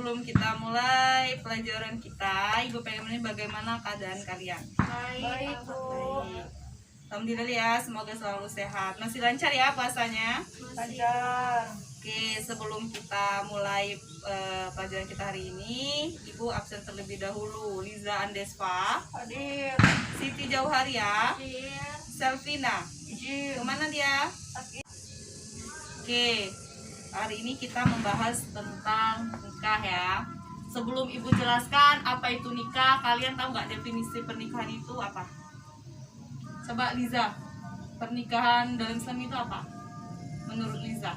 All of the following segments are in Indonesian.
sebelum kita mulai pelajaran kita, Ibu pengen menanya bagaimana keadaan kalian? Baik, Bu. Baik. Alhamdulillah ya, semoga selalu sehat. Masih lancar ya puasanya? Lancar. Oke, sebelum kita mulai pelajaran kita hari ini, Ibu absen terlebih dahulu. Liza Andespa, Hadir. Siti Jauharia, Hadir. Selvina. Izin. Kemana dia? Oke, hari ini kita membahas tentang nikah ya. Sebelum Ibu jelaskan apa itu nikah, kalian tahu nggak definisi pernikahan itu apa? Coba Liza, pernikahan dalam Islam itu apa? Menurut Liza?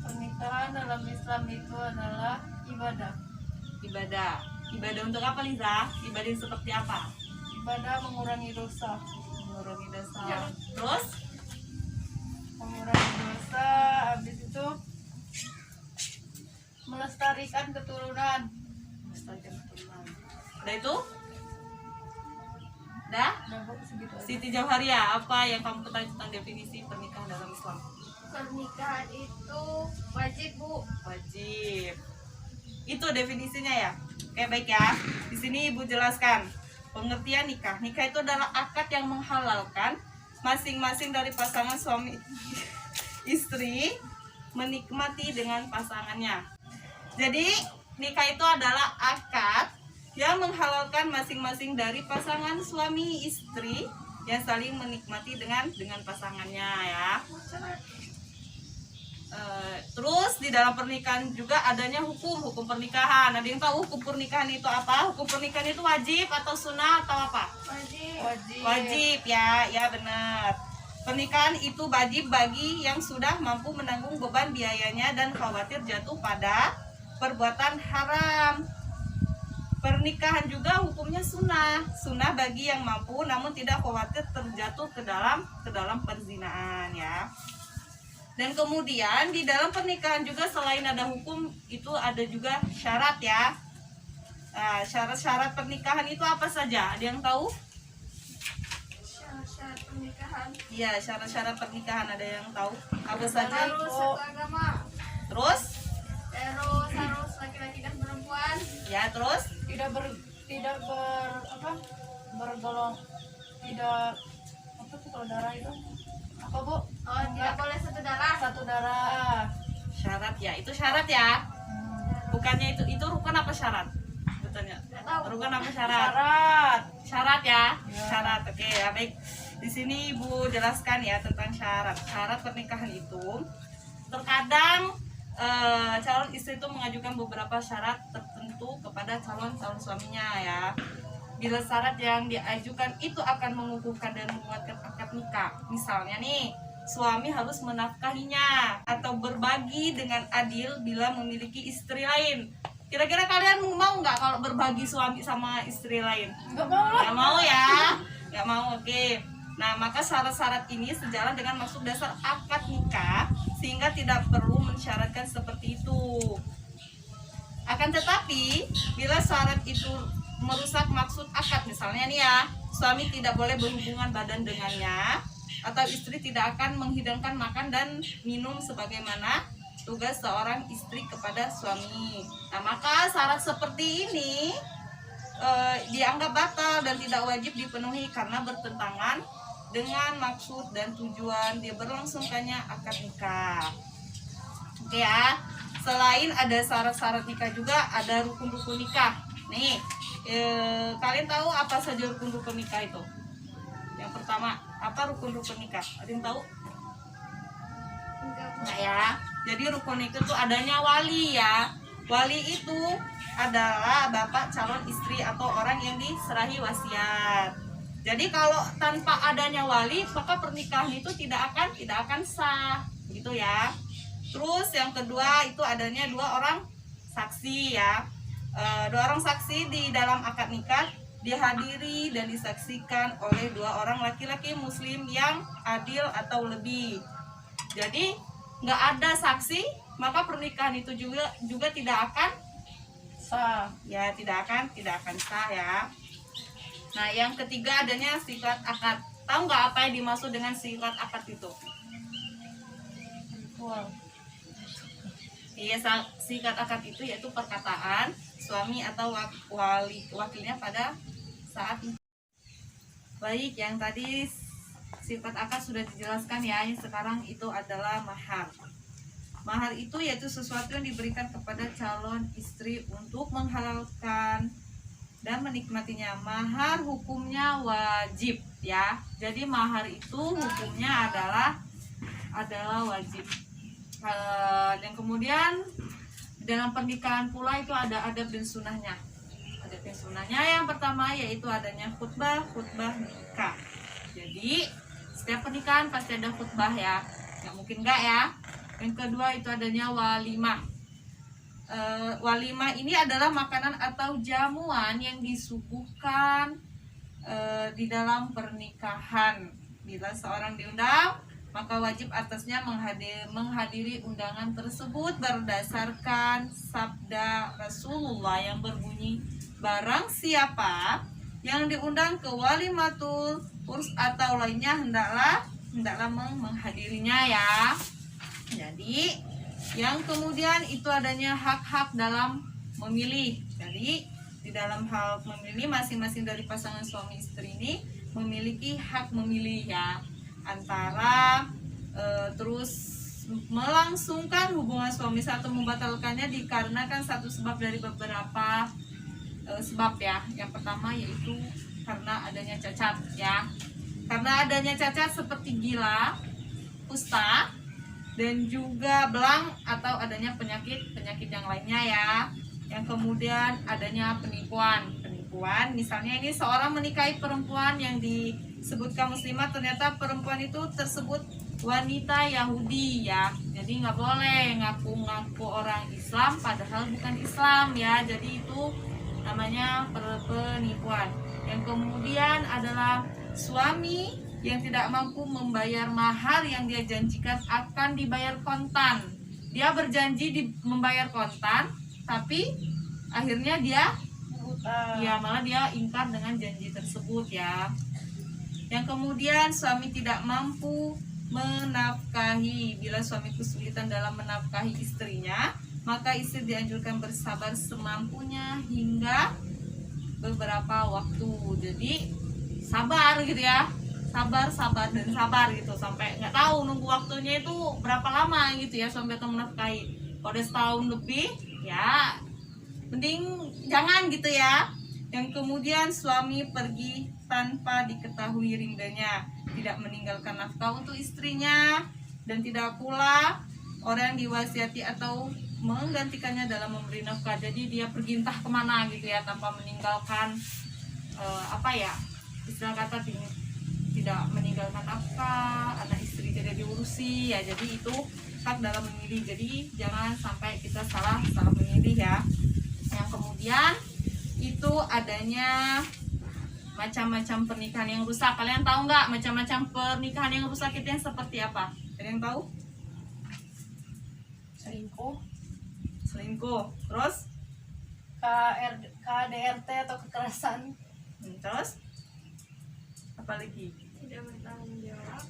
Pernikahan dalam Islam itu adalah ibadah. Ibadah. Ibadah untuk apa Liza? Ibadah seperti apa? Ibadah mengurangi dosa. Mengurangi dosa. Ya. Terus? Mengurangi dosa, habis itu melestarikan keturunan. Udah itu? Udah? Udah, Bu, segitu aja. Siti Jauharia, apa yang kamu ketahui tentang definisi pernikahan dalam Islam? Pernikahan itu wajib, Bu. Wajib. Itu definisinya ya. Oke, baik ya. Di sini Ibu jelaskan pengertian nikah. Nikah itu adalah akad yang menghalalkan masing-masing dari pasangan suami istri menikmati dengan pasangannya. Jadi, nikah itu adalah akad yang menghalalkan masing-masing dari pasangan suami istri yang saling menikmati dengan pasangannya ya. Terus di dalam pernikahan juga adanya hukum pernikahan. Ada yang tahu hukum pernikahan itu apa? Hukum pernikahan itu wajib atau sunnah atau apa? Wajib. Wajib ya, ya benar. Pernikahan itu wajib bagi yang sudah mampu menanggung beban biayanya dan khawatir jatuh pada perbuatan haram. Pernikahan juga hukumnya sunnah bagi yang mampu namun tidak khawatir terjatuh ke dalam perzinaan ya. Dan kemudian di dalam pernikahan juga selain ada hukum itu ada juga syarat ya. Nah, syarat-syarat pernikahan itu apa saja? Ada yang tahu? Syarat pernikahan. Iya, syarat-syarat pernikahan ada yang tahu? Apa saja? Harus satu agama. Terus? Terus harus laki-laki dan perempuan. Ya, terus? Bergolong, tidak apa tuh kalau darah itu apa, Bu? Oh, tidak boleh satu darah. Syarat ya, itu syarat ya. Bukannya itu rukun apa syarat? Betulnya. Rukun apa syarat? Syarat ya. Syarat. Oke, ya baik. Di sini Ibu jelaskan ya tentang syarat. Syarat pernikahan itu terkadang calon istri itu mengajukan beberapa syarat tertentu kepada calon suaminya ya. Bila syarat yang diajukan itu akan mengukuhkan dan menguatkan akad nikah. Misalnya nih, suami harus menafkahinya atau berbagi dengan adil bila memiliki istri lain. Kira-kira kalian mau nggak kalau berbagi suami sama istri lain? Nggak mau. Nggak mau ya? Nggak mau, oke. Nah, maka syarat-syarat ini sejalan dengan maksud dasar akad nikah sehingga tidak perlu mensyaratkan seperti itu. Akan tetapi, bila syarat itu merusak maksud akad, misalnya nih ya, suami tidak boleh berhubungan badan dengannya atau istri tidak akan menghidangkan makan dan minum sebagaimana tugas seorang istri kepada suami. Nah, maka syarat seperti ini dianggap batal dan tidak wajib dipenuhi karena bertentangan dengan maksud dan tujuan dia berlangsungkannya akad nikah. Oke ya. Selain ada syarat-syarat nikah juga ada rukun-rukun nikah. Nih, kalian tahu apa saja rukun-rukun nikah itu? Yang pertama, apa rukun-rukun nikah? Ada yang tahu? Nah ya, jadi rukun nikah itu adanya wali ya. Wali itu adalah bapak calon istri atau orang yang diserahi wasiat. Jadi kalau tanpa adanya wali, maka pernikahan itu tidak akan sah, gitu ya. Terus yang kedua itu adanya dua orang saksi ya. Dua orang saksi di dalam akad nikah dihadiri dan disaksikan oleh dua orang laki-laki muslim yang adil atau lebih. Jadi nggak ada saksi maka pernikahan itu juga tidak akan sah ya, tidak akan sah ya. Nah yang ketiga adanya sikat akad. Tahu nggak apa yang dimaksud dengan sikat akad itu? Ritual. Iya, singkat akad itu yaitu perkataan suami atau wakilnya pada saat itu. Baik, yang tadi sifat akad sudah dijelaskan ya. Yang sekarang itu adalah mahar. Mahar itu yaitu sesuatu yang diberikan kepada calon istri untuk menghalalkan dan menikmatinya. Mahar hukumnya wajib ya. Jadi mahar itu hukumnya adalah wajib. Dan kemudian dalam pernikahan pula itu ada adab dan sunahnya. Adab dan sunahnya yang pertama yaitu adanya khutbah nikah. Jadi setiap pernikahan pasti ada khutbah ya, nggak mungkin nggak ya. Yang kedua itu adanya walimah. Walimah ini adalah makanan atau jamuan yang disuguhkan di dalam pernikahan. Bila seorang diundang, maka wajib atasnya menghadiri undangan tersebut berdasarkan sabda Rasulullah yang berbunyi, barang siapa yang diundang ke walimatul urs atau lainnya hendaklah menghadirinya ya. Jadi yang kemudian itu adanya hak-hak dalam memilih. Jadi di dalam hal memilih, masing-masing dari pasangan suami istri ini memiliki hak memilih ya, antara terus melangsungkan hubungan suami atau membatalkannya dikarenakan satu sebab dari beberapa sebab ya. Yang pertama yaitu karena adanya cacat ya. Karena adanya cacat seperti gila, kusta, dan juga belang atau adanya penyakit yang lainnya ya. Yang kemudian adanya penipuan. Misalnya ini seorang menikahi perempuan yang disebutkan muslimah, ternyata perempuan itu tersebut wanita Yahudi ya. Jadi nggak boleh ngaku-ngaku orang Islam padahal bukan Islam ya. Jadi itu namanya penipuan. Yang kemudian adalah suami yang tidak mampu membayar mahar yang dia janjikan akan dibayar kontan. Dia berjanji membayar kontan, tapi akhirnya dia malah dia ingkar dengan janji tersebut ya. Yang kemudian suami tidak mampu menafkahi. Bila suami kesulitan dalam menafkahi istrinya, maka istri dianjurkan bersabar semampunya hingga beberapa waktu. Jadi sabar gitu ya, sabar gitu, sampai nggak tahu nunggu waktunya itu berapa lama gitu ya sampai menafkahi. Kalau udah setahun lebih ya mending jangan gitu ya. Yang kemudian suami pergi tanpa diketahui ridhonya, tidak meninggalkan nafkah untuk istrinya, dan tidak pula orang yang diwasiati atau menggantikannya dalam memberi nafkah. Jadi dia pergi entah kemana gitu ya tanpa meninggalkan istilah kata tidak meninggalkan nafkah, anak istri tidak diurusi ya. Jadi itu hak dalam memilih. Jadi jangan sampai kita salah memilih ya. Yang kemudian itu adanya macam-macam pernikahan yang rusak. Kalian tahu nggak macam-macam pernikahan yang rusak itu yang seperti apa? Kalian tahu? Selingkuh. Terus KDRT atau kekerasan. Terus apa lagi? Tidak bertanggung jawab.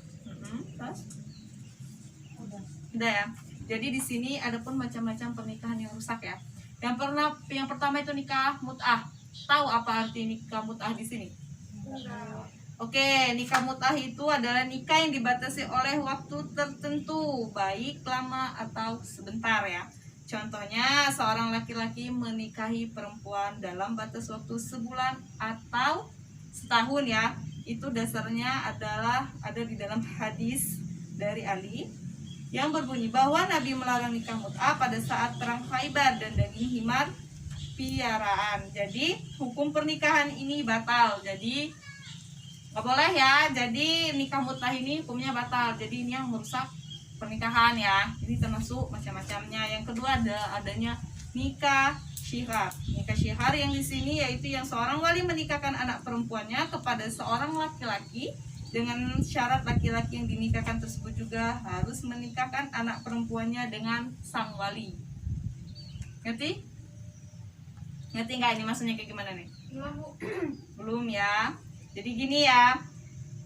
Terus? Udah ya. Jadi di sini ada pun macam-macam pernikahan yang rusak ya. Yang pertama itu nikah mut'ah. Tahu apa arti nikah mut'ah di sini? Oke, nikah mut'ah itu adalah nikah yang dibatasi oleh waktu tertentu, baik lama atau sebentar ya. Contohnya seorang laki-laki menikahi perempuan dalam batas waktu sebulan atau setahun ya. Itu dasarnya adalah ada di dalam hadis dari Ali yang berbunyi bahwa Nabi melarang nikah mut'ah pada saat perang Khaybar dan daging himar piaraan. Jadi hukum pernikahan ini batal. Jadi nggak boleh ya. Jadi nikah mut'ah ini hukumnya batal. Jadi ini yang merusak pernikahan ya. Ini termasuk macam-macamnya. Yang kedua adanya nikah syihar. Nikah syihar yang di sini yaitu yang seorang wali menikahkan anak perempuannya kepada seorang laki-laki dengan syarat laki-laki yang dinikahkan tersebut juga harus menikahkan anak perempuannya dengan sang wali. Ngerti? Ngerti nggak ini maksudnya kayak gimana nih? Belum ya. Jadi gini ya,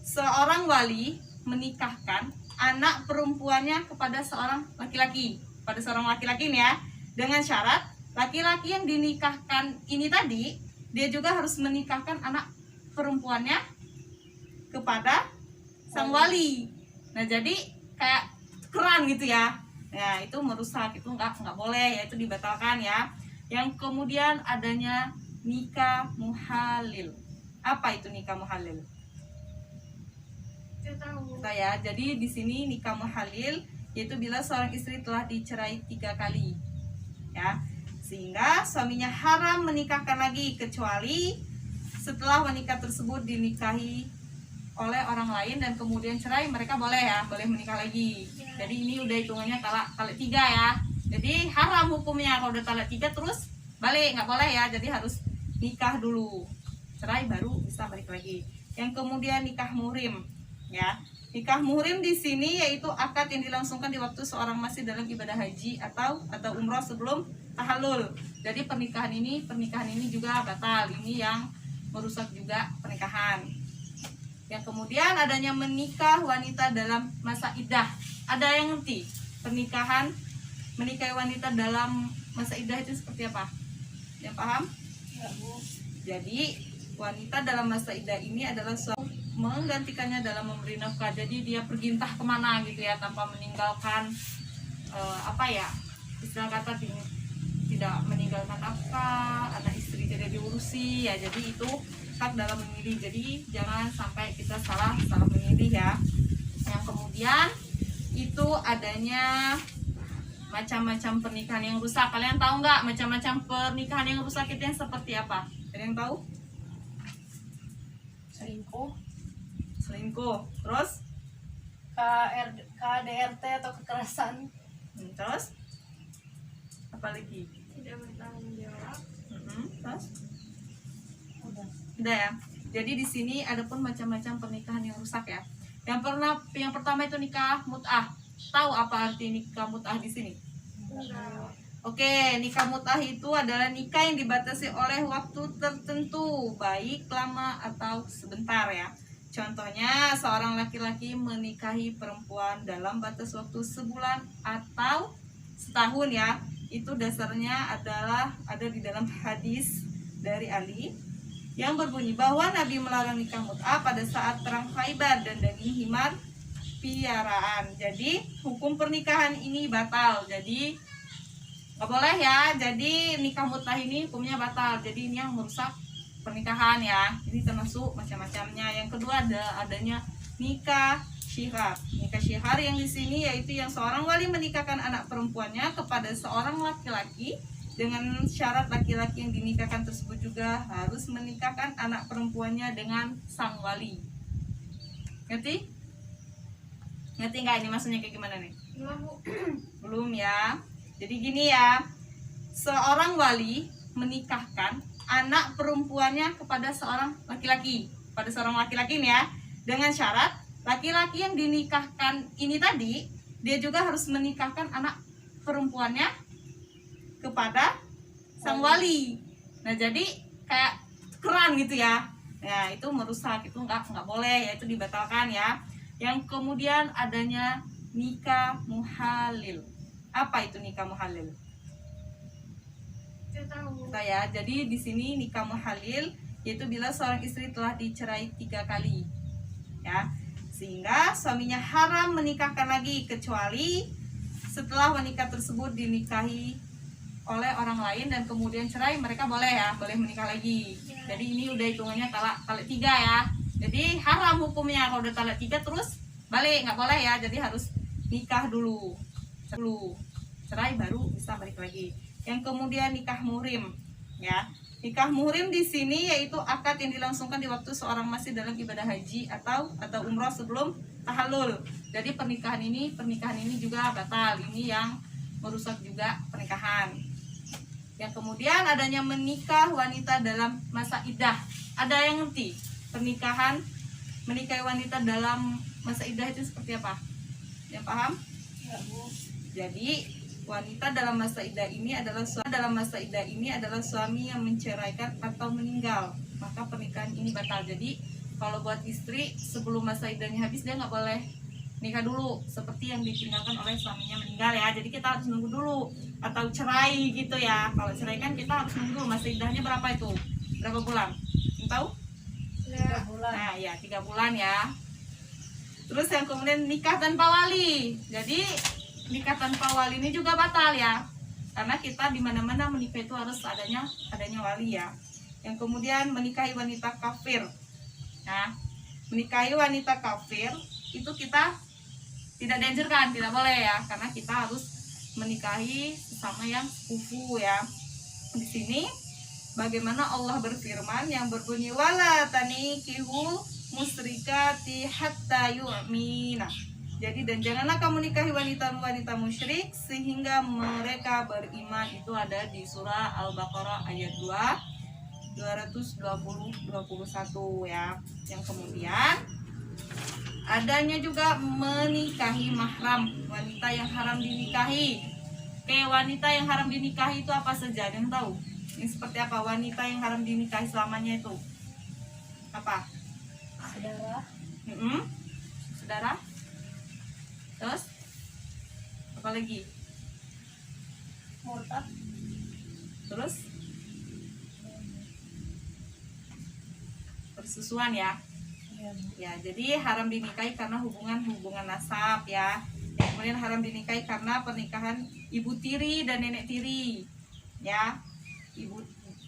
seorang wali menikahkan anak perempuannya kepada seorang laki-laki. pada seorang laki-laki nih ya, dengan syarat laki-laki yang dinikahkan ini tadi dia juga harus menikahkan anak perempuannya kepada sang wali. Nah jadi kayak tukeran gitu ya. Nah itu merusak, itu nggak boleh ya, itu dibatalkan ya. Yang kemudian adanya nikah muhalil. Apa itu nikah muhalil? Ya, jadi di sini nikah muhalil yaitu bila seorang istri telah dicerai 3 kali, ya, sehingga suaminya haram menikahkan lagi kecuali setelah wanita tersebut dinikahi oleh orang lain dan kemudian cerai, mereka boleh ya, boleh menikah lagi. Jadi ini udah hitungannya talak 3 ya. Jadi haram hukumnya kalau udah talak 3 terus balik, nggak boleh ya. Jadi harus nikah dulu, cerai baru bisa balik lagi. Yang kemudian nikah muhrim, ya. Nikah muhrim di sini yaitu akad yang dilangsungkan di waktu seorang masih dalam ibadah haji atau umroh sebelum tahallul. Jadi pernikahan ini juga batal. Ini yang merusak juga pernikahan. Yang kemudian adanya menikah wanita dalam masa iddah. Ada yang ngerti menikahi wanita dalam masa iddah itu seperti apa? Yang paham? Ya, Bu. Jadi wanita dalam masa iddah ini adalah suami menggantikannya dalam memberi nafkah. Jadi dia pergi entah kemana gitu ya, tanpa meninggalkan istilah kata tidak meninggalkan nafkah, anak istri tidak diurusi ya. Jadi itu hak dalam memilih. Jadi jangan sampai kita salah memilih ya. Yang kemudian itu adanya macam-macam pernikahan yang rusak. Kalian tahu nggak macam-macam pernikahan yang rusak itu yang seperti apa? Ada yang tahu? Selingkuh, terus KDRT atau kekerasan. Terus apa lagi? Tidak bertanggung jawab. Terus udah ya. Jadi di sini ada pun macam-macam pernikahan yang rusak ya. Yang pertama itu nikah mut'ah. Tahu apa arti nikah mut'ah di sini? Oke, nikah mut'ah itu adalah nikah yang dibatasi oleh waktu tertentu, baik lama atau sebentar ya. Contohnya, seorang laki-laki menikahi perempuan dalam batas waktu sebulan atau setahun ya. Itu dasarnya adalah ada di dalam hadis dari Ali yang berbunyi bahwa Nabi melarang nikah mut'ah pada saat perang Khaybar dan daging himar piaraan. Jadi hukum pernikahan ini batal. Jadi nggak boleh ya. Jadi nikah mut'ah ini hukumnya batal. Jadi ini yang merusak pernikahan ya. Ini termasuk macam-macamnya. Yang kedua adanya nikah syihar. Nikah syihar yang di sini yaitu yang seorang wali menikahkan anak perempuannya kepada seorang laki-laki dengan syarat laki-laki yang dinikahkan tersebut juga harus menikahkan anak perempuannya dengan sang wali. Ngerti? Ngerti nggak ini maksudnya kayak gimana nih? Belum ya. Jadi gini ya, seorang wali menikahkan anak perempuannya kepada seorang laki-laki, nih ya, dengan syarat laki-laki yang dinikahkan ini tadi dia juga harus menikahkan anak perempuannya kepada sang wali. Nah jadi kayak tukeran gitu ya. Nah itu merusak, itu nggak boleh ya, itu dibatalkan ya. Yang kemudian adanya nikah muhalil. Apa itu nikah muhalil? Ya, jadi di sini nikah muhalil yaitu bila seorang istri telah dicerai 3 kali, ya, sehingga suaminya haram menikahkan lagi kecuali setelah wanita tersebut dinikahi oleh orang lain dan kemudian cerai, mereka boleh ya, boleh menikah lagi. Jadi ini udah hitungannya talak 3 ya. Jadi haram hukumnya kalau udah talak 3 terus balik, nggak boleh ya. Jadi harus nikah dulu, cerai baru bisa balik lagi. Yang kemudian nikah muhrim, ya. Nikah muhrim di sini yaitu akad yang dilangsungkan di waktu seorang masih dalam ibadah haji atau umroh sebelum tahallul. Jadi pernikahan ini juga batal. Ini yang merusak juga pernikahan. Yang kemudian adanya menikah wanita dalam masa iddah. Ada yang ngerti menikahi wanita dalam masa iddah itu seperti apa? Yang paham? Ya, Bu. Jadi wanita dalam masa iddah ini adalah suami yang menceraikan atau meninggal, maka pernikahan ini batal. Jadi kalau buat istri sebelum masa iddahnya habis dia nggak boleh nikah dulu seperti yang ditinggalkan oleh suaminya meninggal ya. Jadi kita harus nunggu dulu, atau cerai gitu ya. Kalau cerai kan kita harus nunggu dulu. Masa iddahnya berapa itu? Berapa bulan? Tahu? 3 bulan. Nah ya 3 bulan ya. Terus yang kemudian nikah tanpa wali. Jadi nikah tanpa wali ini juga batal ya. Karena kita di mana-mana menikah itu harus adanya wali ya. Yang kemudian menikahi wanita kafir. Nah, menikahi wanita kafir itu kita tidak dianjurkan, tidak boleh ya, karena kita harus menikahi sesama yang sepupu ya. Di sini bagaimana Allah berfirman yang berbunyi wala tanikihul musyrikati hatta yu'mina. Jadi dan janganlah kamu nikahi wanita-wanita musyrik sehingga mereka beriman. Itu ada di surah Al-Baqarah ayat 220-221 ya. Yang kemudian adanya juga menikahi mahram, wanita yang haram dinikahi. Oke, wanita yang haram dinikahi itu apa saja? Ada yang tahu? Ini seperti apa wanita yang haram dinikahi selamanya itu? Apa? Saudara. Saudara. Terus? Apa lagi? Murtad. Terus? Persusuan ya. Ya, jadi haram dinikahi karena hubungan nasab ya. Yang kemudian haram dinikahi karena pernikahan ibu tiri dan nenek tiri. Ya.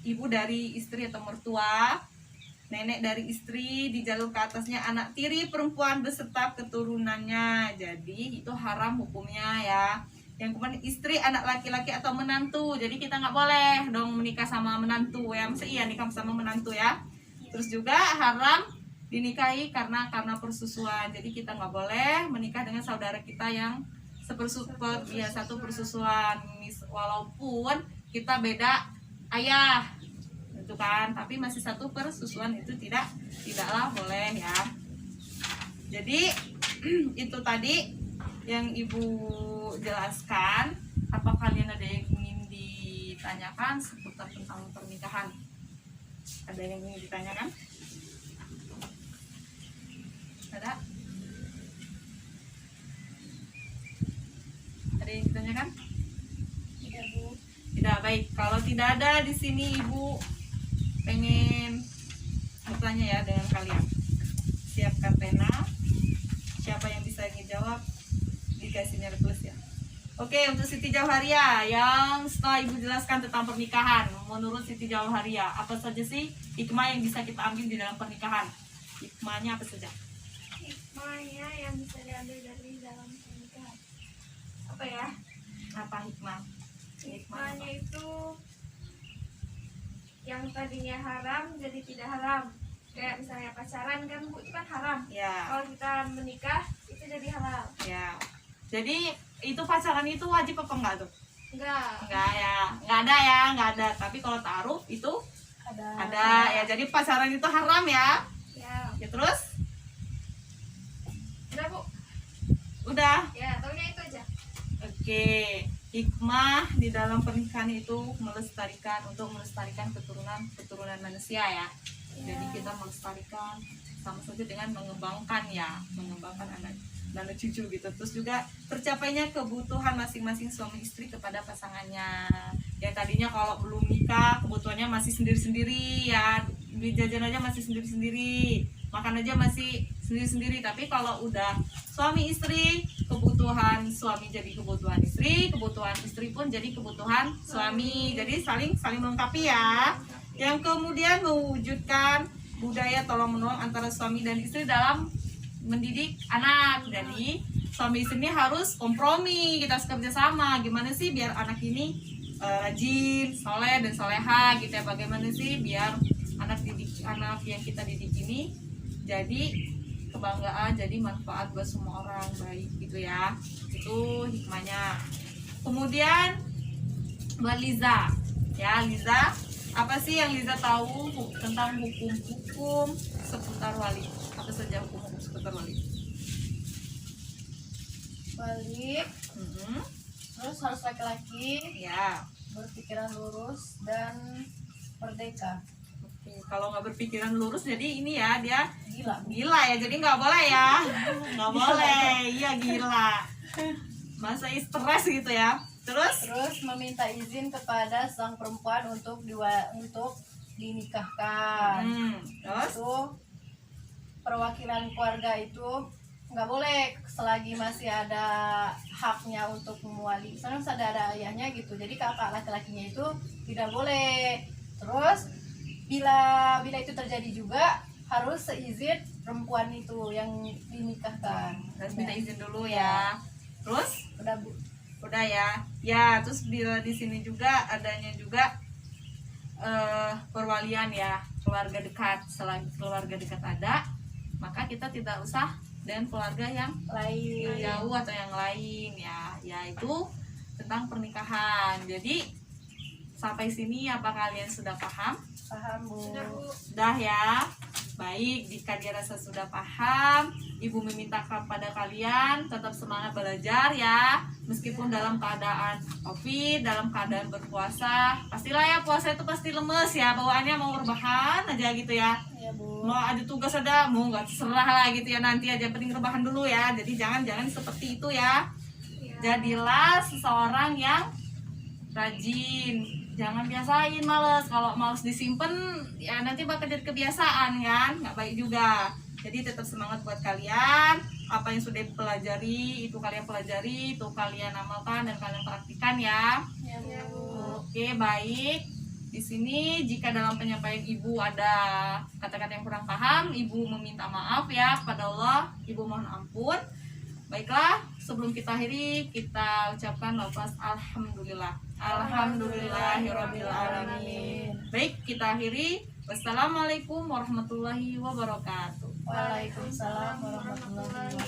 Ibu dari istri atau mertua, nenek dari istri, di jalur ke atasnya anak tiri perempuan beserta keturunannya. Jadi itu haram hukumnya ya. Yang kemudian istri, anak laki-laki atau menantu. Jadi kita nggak boleh dong menikah sama menantu ya. Masa iya nikah sama menantu ya. Terus juga haram dinikahi karena persusuan. Jadi kita nggak boleh menikah dengan saudara kita yang satu persusuan. Walaupun kita beda ayah, itu kan, tapi masih satu persusuan, itu tidaklah boleh ya. Jadi itu tadi yang ibu jelaskan. Apa kalian ada yang ingin ditanyakan seputar tentang pernikahan? Ada yang ingin ditanyakan? Ada? Ada yang ditanyakan? Tidak, Bu. Tidak, baik. Kalau tidak ada di sini, Ibu pengen bertanya ya dengan kalian. Siapkan pena. Siapa yang bisa ngejawab dikasih nyari plus ya. Oke, untuk Siti Jauharia yang setelah Ibu jelaskan tentang pernikahan, menurut Siti Jauharia apa saja sih hikmah yang bisa kita ambil di dalam pernikahan? Hikmahnya apa saja? Hikmahnya yang bisa diambil dari dalam pernikahan apa ya? Apa hikmah? Hikmahnya itu yang tadinya haram jadi tidak haram. Kayak misalnya pacaran kan, Bu, itu kan haram. Ya. Kalau kita menikah itu jadi halal. Ya. Jadi itu pacaran itu wajib apa enggak tuh? Enggak Enggak ya, enggak ada. Tapi kalau taruh itu ada ya. Jadi pacaran itu haram ya. Ya. Ya terus? Udah, Bu. Udah. Ya, taunya itu aja. Oke. Hikmah di dalam pernikahan itu melestarikan keturunan manusia ya. Jadi kita melestarikan sama saja dengan mengembangkan anak cucu gitu. Terus juga tercapainya kebutuhan masing-masing suami istri kepada pasangannya. Yang tadinya kalau belum nikah kebutuhannya masih sendiri-sendiri ya, duit jajan aja masih sendiri-sendiri, makan aja masih sendiri-sendiri. Tapi kalau udah suami istri, kebutuhan suami jadi kebutuhan istri pun jadi kebutuhan suami. Jadi saling melengkapi ya. Yang kemudian mewujudkan budaya tolong menolong antara suami dan istri dalam mendidik anak. Jadi suami istri ini harus kompromi, kita harus kerja sama. Gimana sih biar anak ini rajin, soleh dan soleha gitu ya. Bagaimana sih biar anak yang kita didik ini jadi kebanggaan, jadi manfaat buat semua orang, baik gitu ya. Itu hikmahnya. Kemudian buat Liza ya, Liza, apa sih yang Liza tahu tentang hukum-hukum seputar wali? Apa saja hukum-hukum seputar wali? Balik. Terus harus laki-laki Ya. berpikiran lurus dan merdeka. Oke, Kalau nggak berpikiran lurus jadi ini ya, dia Gila. ya, jadi nggak boleh ya, nggak boleh, iya gila, masa stres gitu ya. Terus meminta izin kepada sang perempuan untuk dinikahkan. terus Itu perwakilan keluarga itu nggak boleh selagi masih ada haknya untuk memuali. Misalnya ada ayahnya gitu, jadi kakak laki-lakinya itu tidak boleh. Terus bila itu terjadi juga harus seizin perempuan itu yang dinikahkan. harus minta izin dulu ya. Terus Udah Bu. udah ya. Terus bila di sini juga adanya juga perwalian ya, keluarga dekat. Selagi keluarga dekat ada, maka kita tidak usah dengan keluarga yang Lain. jauh atau yang lain ya. Itu tentang pernikahan. Jadi sampai sini apa kalian sudah paham? Paham Bu. Sudah ya. Baik, jika dirasa sudah paham, Ibu meminta kepada kalian tetap semangat belajar ya. Meskipun dalam keadaan COVID, dalam keadaan berpuasa, pastilah ya puasa itu pasti lemes ya, bawaannya mau rebahan aja gitu ya. Ya Bu. Mau ada tugas ada, mau nggak terserah lah gitu ya, nanti aja penting rebahan dulu ya. Jadi jangan seperti itu ya. Jadilah seseorang yang rajin, jangan biasain males. Kalau males disimpan ya nanti bakal jadi kebiasaan kan, nggak baik juga. Jadi tetap semangat buat kalian. Apa yang sudah pelajari itu kalian pelajari, itu kalian amalkan dan kalian praktikan ya. Ya Bu. Oke, baik. Di sini jika dalam penyampaian Ibu ada kata-kata yang kurang paham, Ibu meminta maaf ya kepada Allah. Ibu mohon ampun. Baiklah, sebelum kita akhiri, kita ucapkan lafaz alhamdulillah. Alhamdulillahirabbil alamin. Baik, kita akhiri. Wassalamualaikum warahmatullahi wabarakatuh. Waalaikumsalam warahmatullahi wabarakatuh.